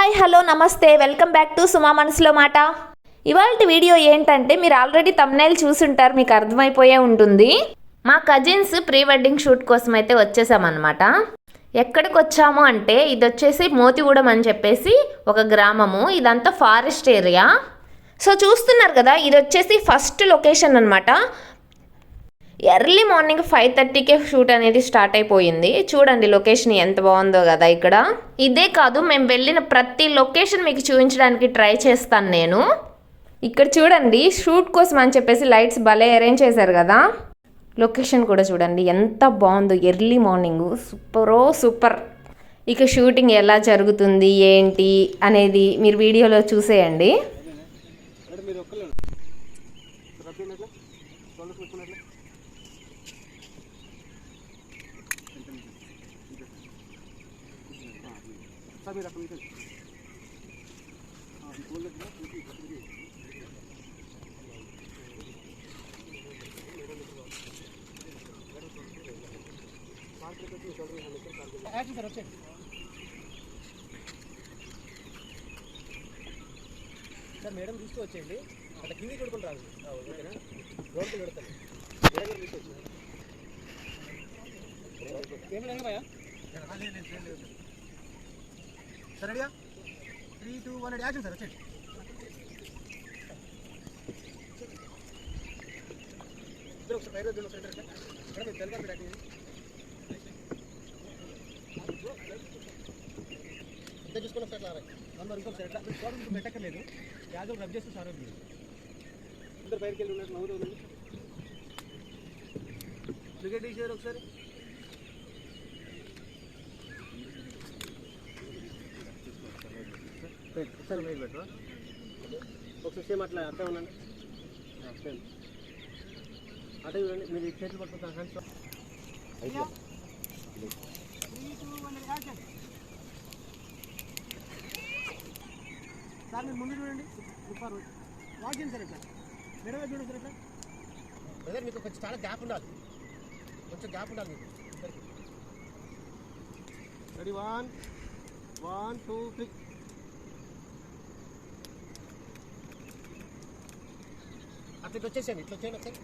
Hi hello నమస్తే welcome back to Suma మనసులో మాట. ఇవాళ వీడియో ఏంటంటే మీరు ఆల్రెడీ థంబ్నెయిల్ చూసుంటారు, మీకు అర్థమైపోయే ఉంటుంది. మా కజిన్స్ ప్రీ వెడ్డింగ్ షూట్ కోసం అయితే వచ్చేసామన్నమాట. ఎక్కడికి వచ్చాము అంటే ఇది వచ్చేసి మోతిగూడెం అని చెప్పేసి ఒక గ్రామము, ఇదంతా ఫారెస్ట్ ఏరియా. సో చూస్తున్నారు కదా, ఇది వచ్చేసి ఫస్ట్ లొకేషన్ అనమాట. ఎర్లీ మార్నింగ్ 5:30కే షూట్ అనేది స్టార్ట్ అయిపోయింది. చూడండి లొకేషన్ ఎంత బాగుందో కదా. ఇక్కడ ఇదే కాదు, మేము వెళ్ళిన ప్రతి లొకేషన్ మీకు చూపించడానికి ట్రై చేస్తాను నేను. ఇక్కడ చూడండి, షూట్ కోసం అని చెప్పేసి లైట్స్ భలే అరేంజ్ చేశారు కదా. లొకేషన్ కూడా చూడండి ఎంత బాగుందో. Early morning super. ఇక షూటింగ్ ఎలా జరుగుతుంది ఏంటి అనేది మీరు వీడియోలో చూసేయండి. సార్ మేడం తీసుకువచ్చేయండి, అట్లా కింది చూడుకుంటూ రాదు. ఓకేనా, రోడ్డు పెడతాను. మేడం తీసుకొచ్చి ఏం లేదు భయ. సార్ రెడీయా? 3, 2, 1 యాక్షన్ సార్. వచ్చేయండి ఒకసారి పైన మేడం తెలుగు పెట్టండి. ఇంత చూసుకున్న సార్ రావాలి నంబర్ ఇంకొక సార్ ఎట్లా పెట్టక్కర్లేదు. యాదవ్ రబ్ చేస్తే సార్ అందరు బయటకు వెళ్ళి ఉన్నారు. నవ్వుతూ ఉండండి. క్రికెట్ తీసారు ఒకసారి. సార్ మీరు పెట్టరా ఒకసారి సేమ్ అట్లా అట్లా ఉండండి. సేమ్ అటే చూడండి. మీరు చేతులు పట్టుకుంటారు. హ్యాండ్స్ సార్ మీరు ముందు చూడండి. సూపర్ వాక్ చేయండి సార్. ఇట్లా మేడం చూడండి సార్. ఇట్లా బ్రదర్ మీకు కొంచెం చాలా గ్యాప్ ఉండాలి, కొంచెం గ్యాప్ ఉండాలి మీకు ఇద్దరికి. రెడీ 1, 2, 3. అట్లా వచ్చేసేయండి. ఇట్లా వచ్చేయండి ఒకసారి.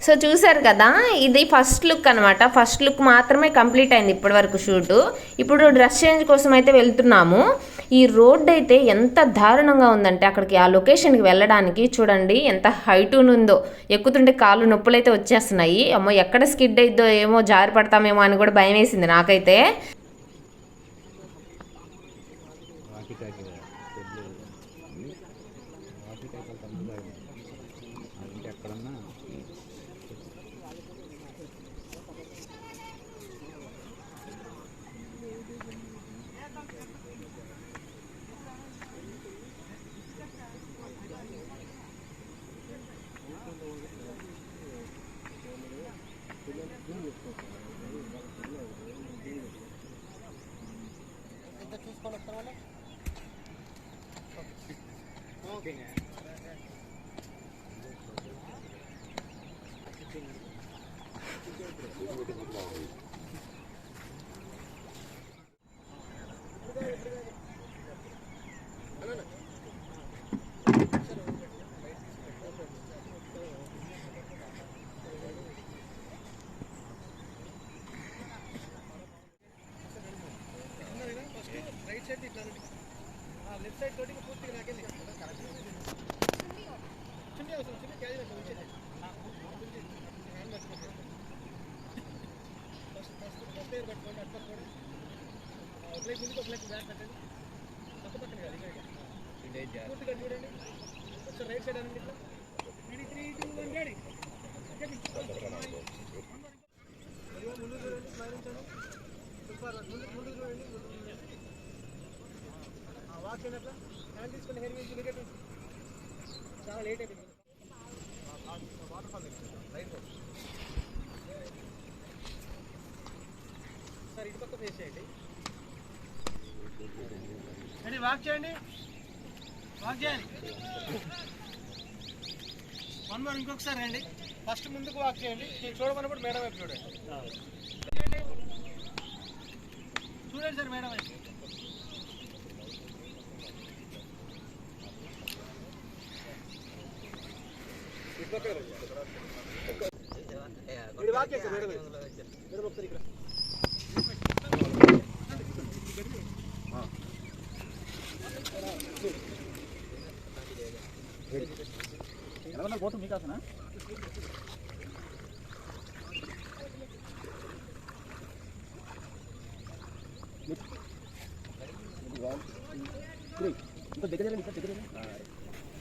సో చూసారు కదా, ఇది ఫస్ట్ లుక్ అనమాట. ఫస్ట్ లుక్ మాత్రమే కంప్లీట్ అయింది ఇప్పటి వరకు షూటు. ఇప్పుడు డ్రెస్ చేంజ్ కోసం అయితే వెళ్తున్నాము. ఈ రోడ్ అయితే ఎంత దారుణంగా ఉందంటే అక్కడికి ఆ లొకేషన్కి వెళ్ళడానికి చూడండి ఎంత హైట్ ఉందో. ఎక్కుతుంటే కాళ్ళు నొప్పులు అయితే వచ్చేస్తున్నాయి. అమ్మో ఎక్కడ స్కిడ్ అయిద్దో ఏమో, జారి పడతామేమో అని కూడా భయం వేసింది నాకైతే. చూసుకొని వస్తాం వల్ల ఓకే. రైట్ సైడ్ ఇట్లా లెఫ్ట్ సైడ్ తోటి పూర్తిగా నాకెళ్ళి చిన్న అవసరం. చిన్న క్యారీ వచ్చేది హ్యాండ్ పట్టుకోండి. ఫస్ట్ ఎయిర్ పట్టుకోండి. అటు పట్టుకోండి. ఒక లైక్ ముందుకు, ఒక లైక్ బ్యాక్ పెట్టండి. పక్క పక్కన కాదు ఇక్కడ పూర్తిగా చూడండి. ఒకసారి రైట్ సైడ్ అనండి. ఇట్లా 3, 2, 1 రెడీ. ముందు చూడండి, స్మైలించండి. సూపర్. ముందు చూడండి. వాక్ చేయండి. అట్లా హ్యాండ్ తీసుకుని హెయిర్ మీద వికెట్. చాలా లేట్ అయిపోయింది. Water fall right sir. ఇటు పక్క ఫేస్ చేయండి. రెడీ, వాక్ చేయండి. వాక్ చేయండి. 1 more ఇంకొకసారి రండి. ఫస్ట్ ముందుకు వాక్ చేయండి. చూడమన్నప్పుడు మేడం వైపు చూడండి. సార్ మేడం పోతుంది మీకాసనా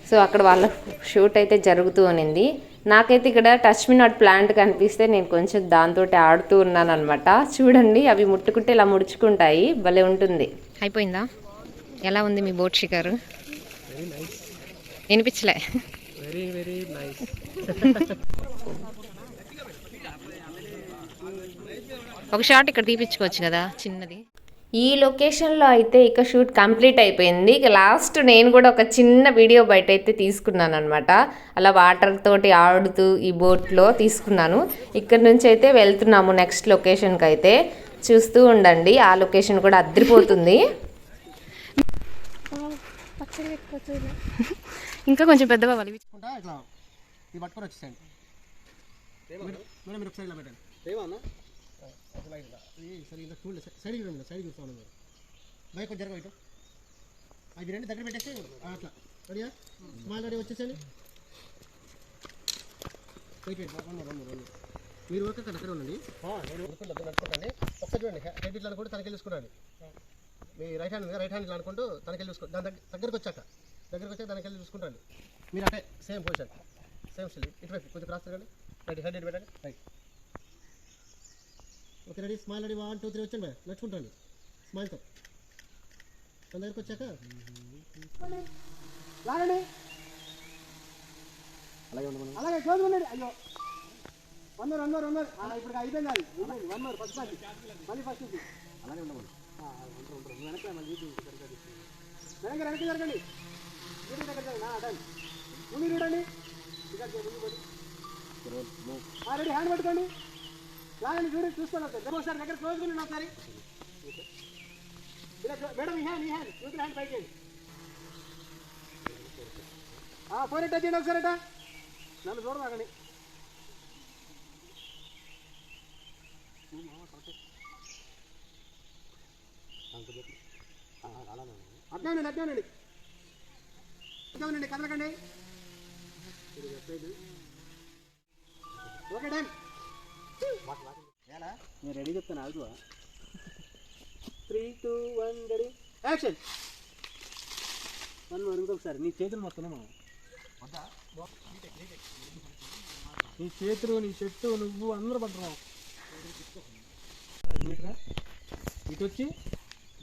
సో అక్కడ వాళ్ళ షూట్ అయితే జరుగుతూ ఉన్నింది. నాకైతే ఇక్కడ టచ్ మీ నాట్ ప్లాంట్ కనిపిస్తే నేను కొంచెం దాంతో ఆడుతూ ఉన్నాను అనమాట. చూడండి అవి ముట్టుకుంటే ఇలా ముడుచుకుంటాయి, భలే ఉంటుంది. అయిపోయిందా? ఎలా ఉంది మీ బోట్ షికారు? వినిపించలే. Very very nice. ఒక షాట్ ఇక్కడ తీపించుకోవచ్చు కదా చిన్నది. ఈ లొకేషన్లో అయితే ఇక షూట్ కంప్లీట్ అయిపోయింది. ఇక లాస్ట్ నేను కూడా ఒక చిన్న వీడియో బయట అయితే తీసుకున్నాను అనమాట. అలా వాటర్ తోటి ఆడుతూ ఈ బోట్లో తీసుకున్నాను. ఇక్కడ నుంచి అయితే వెళ్తున్నాము నెక్స్ట్ లొకేషన్కి అయితే. చూస్తూ ఉండండి, ఆ లొకేషన్ కూడా అద్దరిపోతుంది. ఇంకా కొంచెం పెద్దగా వలిపించుకుంటా ఇట్లా ఇది పట్టుకొని వచ్చేసండి మేడం. మీరు ఒకసారి ఇలా పెట్టండి. సరే ఇలా చూడండి, సైడ్కి రండి, సైడ్కి చూస్తాను మీరు. బైక్ కొంచెం జరగ ఇటు అది రెండు దగ్గర పెట్టేసి అట్లా రెడీయా? స్మాల్ రెడీ వచ్చేసండి. మీరు ఓకే అక్కడ దగ్గర ఉండండి. నేను నడుచుకుంటాను. ఒకసారి చూడండి, హెడ్ ఇట్లా అనుకుంటూ తనకి చూసుకోండి. మీ రైట్ హ్యాండ్ ఇట్లా అనుకుంటూ తనకి చూసుకోండి. దాని దగ్గరకు వచ్చాక దానికి చూసుకుంటాను. మీరు అంటే సేమ్ పొజిషన్, సేమ్ స్టిల్ ఇటువైపు కొంచెం క్రాస్ తిరగండి. రైట్ హెడ్ పెట్టండి. Right okay ready. Smile ready 1 2 3 వచ్చండి బాయ్. నడుచుకుంటాండి స్మైల్తో. తన దగ్గరకు వచ్చాక లాగండి. అలాగే ఉండమని, అలాగే క్లోజ్ ఉండండి. అయ్యో వన్ మోర్ ఇప్పుడు అయిపోయింది. అది వన్ మోర్ ఫస్ట్ మళ్ళీ ఫస్ట్ అలాగే ఉండమని. వెనక మళ్ళీ వెనక్కి జరగండి. ముందు చూడండి. రెడీ హ్యాండ్ పట్టుకోండి. లాగండి చూడండి, చూస్తాను ఒకసారి దగ్గర క్లోజ్ ఉండండి ఒకసారి. మేడం ఈ హ్యాండ్ యూత్ హ్యాండ్ పైకి ఫోన్ ఎట్ చేయండి ఒకసారి. అట నన్ను చూడమాగండి. అట్లా కదలకండి. Okay done. నేను రెడీ చెప్తాను. ఆగు. 3 2 1 రెడీ యాక్షన్. ఇంకొకసారి నీ చేతులు మొత్తం నీ చేతులు, నీ చెట్టు, నువ్వు అందరూ పడుతున్నావు. ఇటు వచ్చి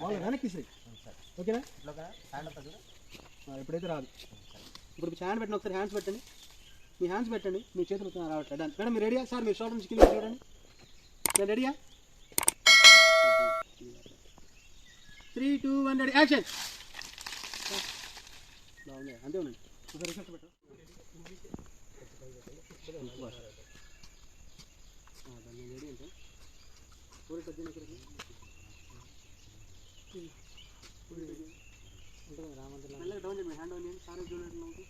వాళ్ళు వెనక్కి ఓకేనా? ఎప్పుడైతే రాదు. ఇప్పుడు హ్యాండ్ పెట్టండి ఒకసారి. హ్యాండ్స్ పెట్టండి, మీ హ్యాండ్స్ పెట్టండి. మీ చేతులు రావట్లేదు. మేడం మీరు రెడీయా? సార్ మీరు షోల్డర్ నుంచి కింద చూడండి. నేను రెడీయా? 3 2 1 రెడీ యాక్షన్. బాగుంది, అంతే ఉండండి. ఒకసారి రిసెప్ట్ పెట్టు. దాన్ని రెడీ అంటే మెల్లగా డౌన్ చేయండి. హ్యాండ్ డౌన్ చేయండి. సారీ చూడండి.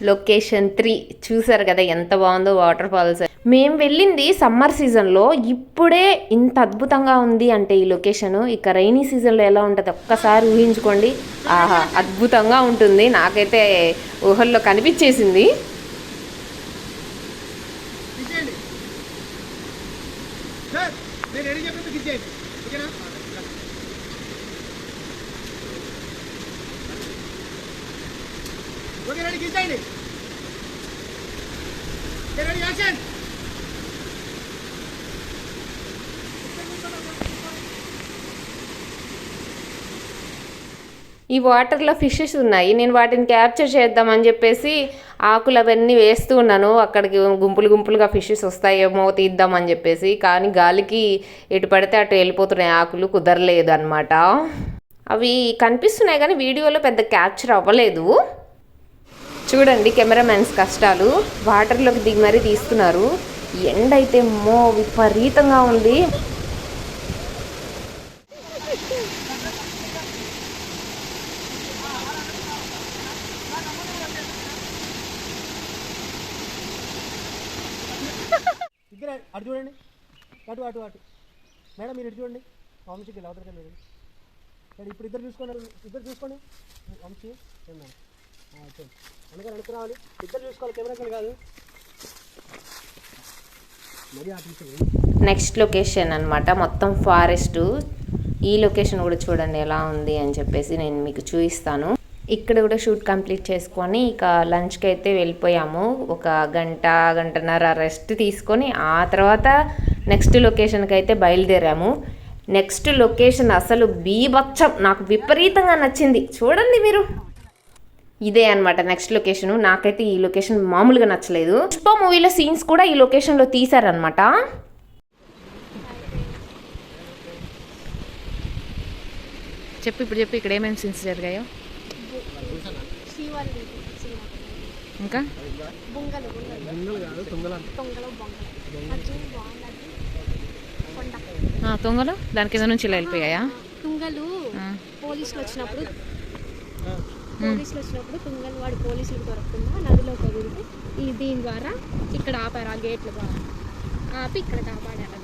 లొకేషన్ 3 చూసారు కదా ఎంత బాగుందో వాటర్ ఫాల్స్. మేము వెళ్ళింది సమ్మర్ సీజన్లో. ఇప్పుడే ఇంత అద్భుతంగా ఉంది అంటే ఈ లొకేషన్, ఇక రైనీ సీజన్లో ఎలా ఉంటుంది ఒక్కసారి ఊహించుకోండి. ఆహా, అద్భుతంగా ఉంటుంది. నాకైతే ఊహల్లో కనిపించేసింది. ఓకే రెడీ కించండి రెడీ యాక్షన్ ఈ వాటర్లో ఫిషెస్ ఉన్నాయి. నేను వాటిని క్యాప్చర్ చేద్దామని చెప్పేసి ఆకులు అవన్నీ వేస్తూ ఉన్నాను. అక్కడికి గుంపులు గుంపులుగా ఫిషెస్ వస్తాయేమో తీద్దామని చెప్పేసి, కానీ గాలికి ఎటు పడితే అటు వెళ్ళిపోతున్నాయి ఆకులు, కుదరలేదు అనమాట. అవి కనిపిస్తున్నాయి కానీ వీడియోలో పెద్ద క్యాప్చర్ అవ్వలేదు. చూడండి కెమెరామెన్స్ కష్టాలు. వాటర్లోకి దిగి మరీ తీస్తున్నారు. ఎండ అయితే విపరీతంగా ఉంది. అటు చూడండి, అటు అటు అటు మేడం మీరు ఇటు చూడండి. వంశీకి అవతలకి మీరు ఇప్పుడు ఇద్దరు చూసుకోండి వంశీ మేడం అందుకని అనుకు రావాలి. ఇద్దరు చూసుకోవాలి, కెమెరా కాదు. మరీ నెక్స్ట్ లొకేషన్ అనమాట, మొత్తం ఫారెస్ట్. ఈ లొకేషన్ కూడా చూడండి ఎలా ఉంది అని చెప్పేసి నేను మీకు చూపిస్తాను. ఇక్కడ కూడా షూట్ కంప్లీట్ చేసుకొని ఇక లంచ్కి అయితే వెళ్ళిపోయాము. ఒక గంటన్నర రెస్ట్ తీసుకొని ఆ తర్వాత నెక్స్ట్ లొకేషన్కి అయితే బయలుదేరాము. నెక్స్ట్ లొకేషన్ అసలు బీభత్సం, నాకు విపరీతంగా నచ్చింది. చూడండి మీరు, ఇదే అనమాట నెక్స్ట్ లొకేషన్. నాకైతే ఈ లొకేషన్ మామూలుగా నచ్చలేదు. పుష్ప మూవీలో సీన్స్ కూడా ఈ లొకేషన్లో తీశారనమాట. ఇప్పుడు చెప్పు ఇక్కడ ఏమేమి సీన్స్ జరిగాయో. ఇంకా తొంగలు దాని కింద నుంచి ఇలా వెళ్ళిపోయాయా? తుంగలు పోలీసులు వచ్చినప్పుడు తుంగలు వాడు పోలీసులు దొరకకుండా నదిలో కదిలితే దీని ద్వారా ఇక్కడ ఆపారు. ఆ గేట్ల ద్వారా ఆపి ఇక్కడ కాపాడారు.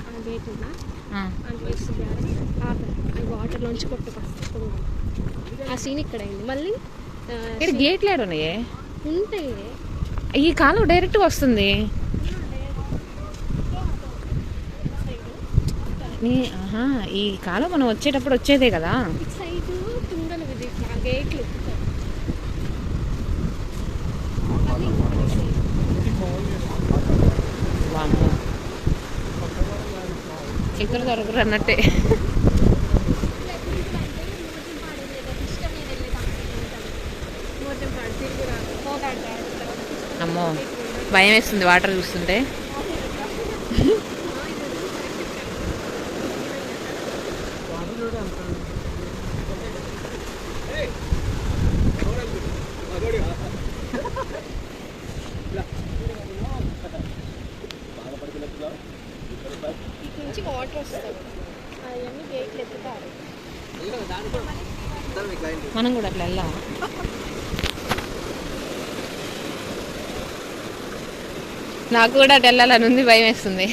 ఆ గేట్ ఆ గేట్స్ ద్వారా ఆపారు. అది వాటర్లోంచి కొట్టుకొస్తాయి తుంగలు. ఆ సీన్ ఇక్కడ అయింది. మళ్ళీ గేట్లు ఏడున్నాయే ఉంటాయి. ఈ కాలం డైరెక్ట్గా వస్తుంది. ఈ కాలం మనం వచ్చేటప్పుడు వచ్చేదే కదా. సైడ్ తుంగలు ఆ గేట్లు ఇక్కడ దొరకరు అన్నట్టే. అమ్మో భయం వేస్తుంది వాటర్ చూస్తుంటే. నుంచి వాటర్ వస్తుంది. అవన్నీ గేట్లు ఎత్తుతారు. మనం కూడా అట్లా వెళ్ళాము. నాకు కూడా అటు వెళ్ళాలని ఉంది, భయం వేస్తుంది.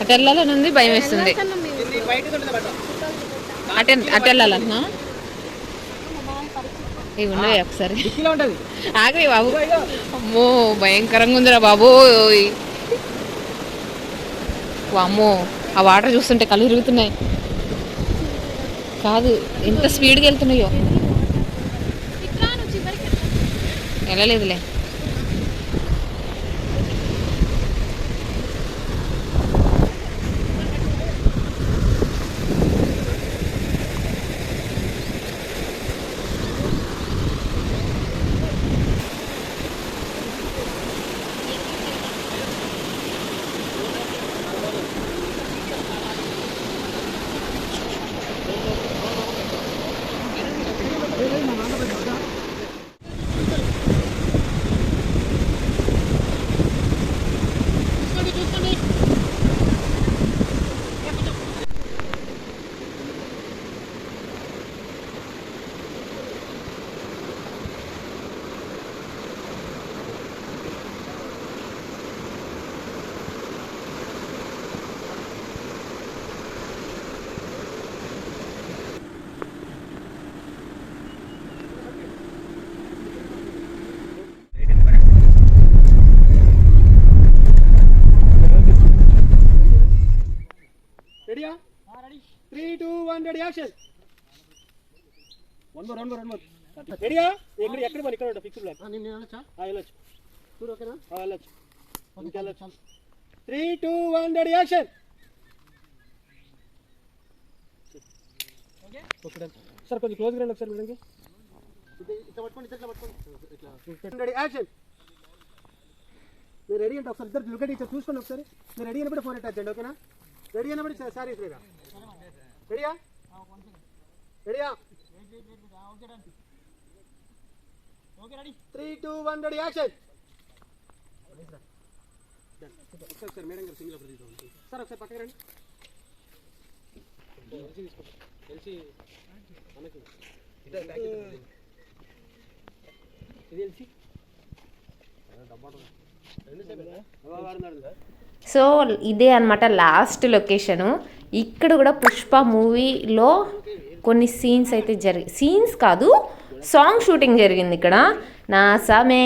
అటు వెళ్ళాలని ఉంది, భయం వేస్తుంది. అటు వెళ్ళాలన్నా ఇవి ఉన్నాయి ఒకసారి. ఆగవి బాబు, అమ్మో భయంకరంగా ఉందిరా బాబు. అమ్మో ఆ వాటర్ చూస్తుంటే కళ్ళు తిరుగుతున్నాయి. కాదు ఎంత స్పీడ్గా వెళ్తున్నాయో. వెళ్ళలేదులే. 3, 2, 1 రెడీ యాక్షన్ వన్ మోర్ రెడీయా ఎక్కడ మరి ఇక్కడ ఫిక్స్ బ్లాక్ నేను వెళ్ళొచ్చా వెళ్ళొచ్చు చూడు ఓకేనా వెళ్ళొచ్చు ఇంకెళ్ళొచ్చు 3, 2, 1 రెడీ యాక్షన్ ఓకే సార్ కొంచెం క్లోజ్గా రండి ఒకసారి మేడంకి ఇట్లా పట్టుకోండి రెడీ యాక్షన్ మీరు రెడీ అంటే ఒకసారి ఇద్దరు లుక్ ఇట్లా చూసుకోండి ఒకసారి మీరు రెడీ అయినప్పుడు ఫోన్ అటాచ్ చేయండి ఓకేనా రెడీ అయినప్పుడు సారీ శ్రీరా రెడీయా రెడీయా 3, 2, 1 రెడీ యాక్షన్ ఒకసారి మేడం గారు సింగిల్ అప్పుడు తీసుకోండి సార్ ఒకసారి పక్కన రండి తెలిసి మనకి ఇది తెలిసి సో ఇదే అన్నమాట లాస్ట్ లొకేషను. ఇక్కడ కూడా పుష్ప మూవీలో కొన్ని సీన్స్ అయితే సీన్స్ కాదు సాంగ్ షూటింగ్ జరిగింది ఇక్కడ. నా సామే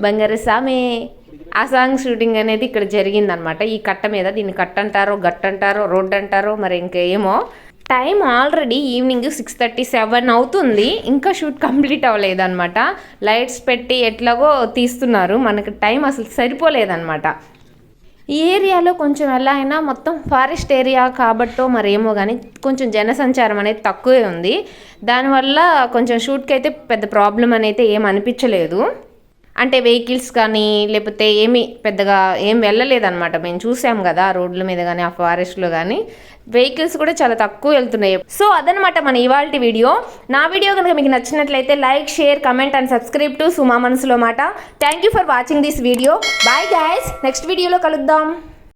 బంగారు సామే ఆ సాంగ్ షూటింగ్ అనేది ఇక్కడ జరిగిందనమాట. ఈ కట్ట మీద దీన్ని కట్ట అంటారో గట్ట అంటారో రోడ్డు అంటారో మరి ఇంకేమో. టైం ఆల్రెడీ ఈవినింగ్ 6:37 అవుతుంది, ఇంకా షూట్ కంప్లీట్ అవ్వలేదన్నమాట. లైట్స్ పెట్టి ఎట్లాగో తీస్తున్నారు, మనకి టైం అసలు సరిపోలేదన్నమాట. ఈ ఏరియాలో కొంచెం ఎలా అయినా మొత్తం ఫారెస్ట్ ఏరియా కాబట్టో మరేమో కానీ కొంచెం జనసంచారం అనేది తక్కువే ఉంది. దానివల్ల కొంచెం షూట్కి అయితే పెద్ద ప్రాబ్లం అనేది ఏం అనిపించలేదు. అంటే వెహికల్స్ కానీ లేకపోతే ఏమీ పెద్దగా ఏం వెళ్ళలేదన్నమాట. మేము చూసాం కదా రోడ్ల మీద కానీ ఆ ఫారెస్ట్లో కానీ వెహికల్స్ కూడా చాలా తక్కువ వెళ్తున్నాయి. సో అదనమాట మన ఇవాల్టి వీడియో. నా వీడియో కనుక మీకు నచ్చినట్లయితే like, share, comment and subscribe to Suma మనసులో మాట. Thank you for watching this video. Bye guys, next వీడియోలో కలుద్దాం.